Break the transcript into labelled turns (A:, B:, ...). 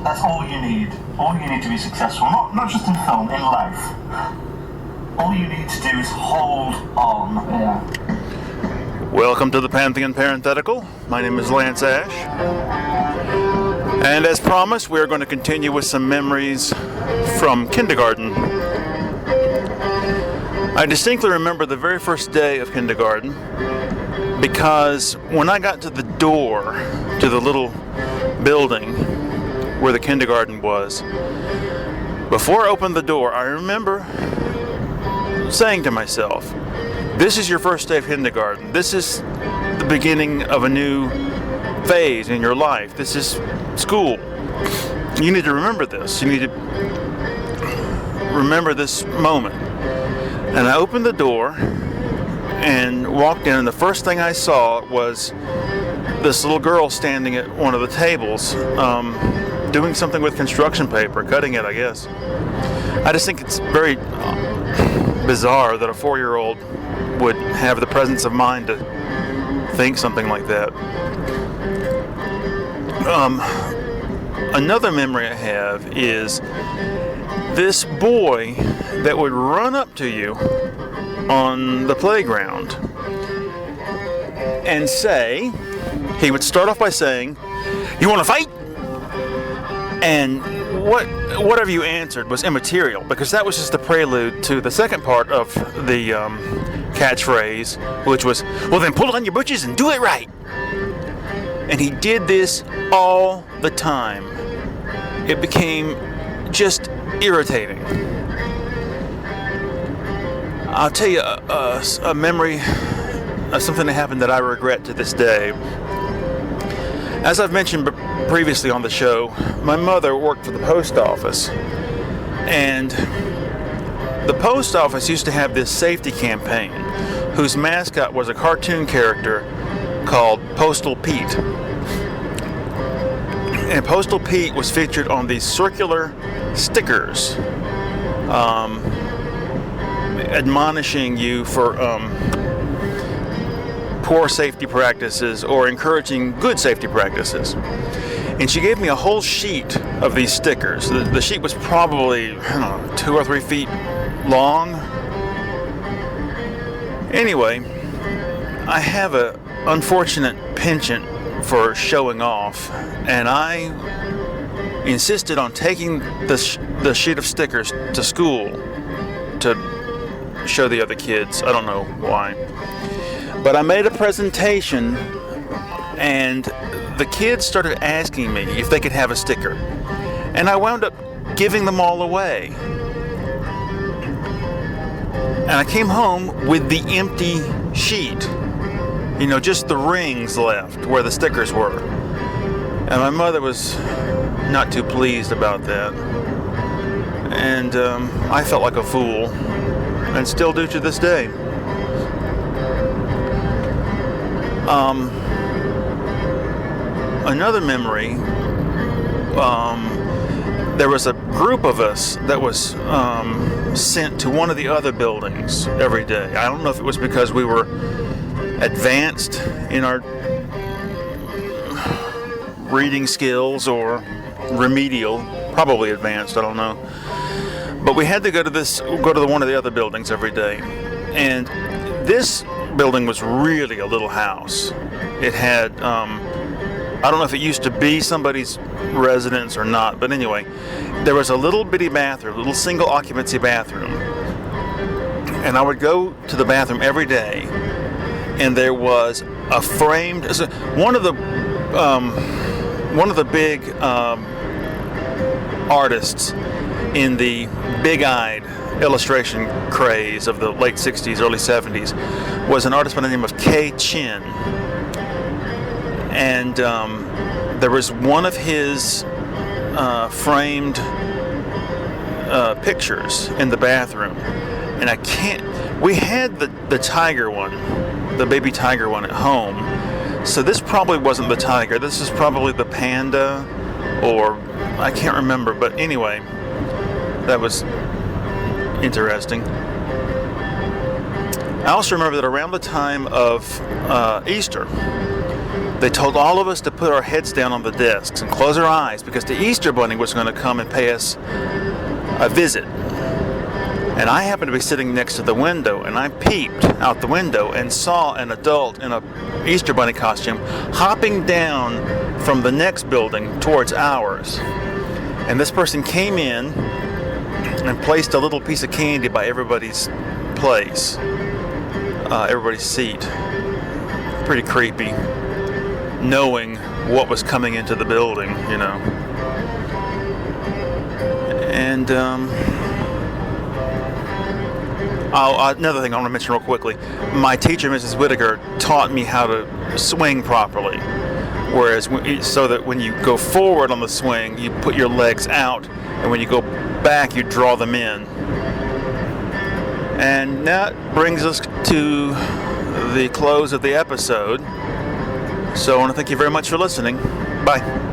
A: That's all you need. All you need to be successful, not just in film, in life. All you need to do is hold on.
B: Yeah. Welcome to the Pantheon Parenthetical. My name is Lance Ash. And as promised, we are going to continue with some memories from kindergarten. I distinctly remember the very first day of kindergarten because when I got to the door to the little building where the kindergarten was, before I opened the door, I remember saying to myself, this is your first day of kindergarten. This is the beginning of a new phase in your life. This is school. You need to remember this. You need to remember this moment. And I opened the door and walked in, and the first thing I saw was this little girl standing at one of the tables, doing something with construction paper, cutting it, I guess. I just think it's very bizarre that a 4-year-old would have the presence of mind to think something like that. Another memory I have is this boy that would run up to you on the playground and say, he would start off by saying, "You want to fight?" And whatever you answered was immaterial, because that was just the prelude to the second part of the catchphrase, which was, "Well then pull on your britches and do it right." And he did this all the time. It became just irritating. I'll tell you a memory of something that happened that I regret to this day. As I've mentioned previously on the show, my mother worked for the post office, and the post office used to have this safety campaign whose mascot was a cartoon character called Postal Pete. And Postal Pete was featured on these circular stickers admonishing you for poor safety practices or encouraging good safety practices. And she gave me a whole sheet of these stickers. The sheet was probably, 2 or 3 feet long. Anyway, I have an unfortunate penchant for showing off, and I insisted on taking the sheet of stickers to school to show the other kids. I don't know why. But I made a presentation, and the kids started asking me if they could have a sticker. And I wound up giving them all away. And I came home with the empty sheet. Just the rings left where the stickers were. And my mother was not too pleased about that. And I felt like a fool, and still do to this day. Another memory, there was a group of us that was sent to one of the other buildings every day. I don't know if it was because we were advanced in our reading skills or remedial, probably advanced, I don't know. But we had to go to one of the other buildings every day. And this building was really a little house. It had, I don't know if it used to be somebody's residence or not, but anyway, there was a little bitty bathroom, a little single occupancy bathroom. And I would go to the bathroom every day, and there was a framed, one of the big artists in the big-eyed illustration craze of the late 60s, early 70s was an artist by the name of Kay Chin. And there was one of his framed pictures in the bathroom. And we had the tiger one, the baby tiger one at home. So this probably wasn't the tiger. This is probably the panda, or I can't remember. But anyway, that was interesting. I also remember that around the time of Easter, they told all of us to put our heads down on the desks and close our eyes because the Easter Bunny was going to come and pay us a visit. And I happened to be sitting next to the window, and I peeped out the window and saw an adult in a Easter Bunny costume hopping down from the next building towards ours. And this person came in and placed a little piece of candy by everybody's place, everybody's seat. Pretty creepy, knowing what was coming into the building, you know. And another thing I want to mention real quickly, my teacher, Mrs. Whitaker, taught me how to swing properly. Whereas, so that when you go forward on the swing, you put your legs out, and when you go back, you draw them in. And that brings us to the close of the episode. So I want to thank you very much for listening. Bye.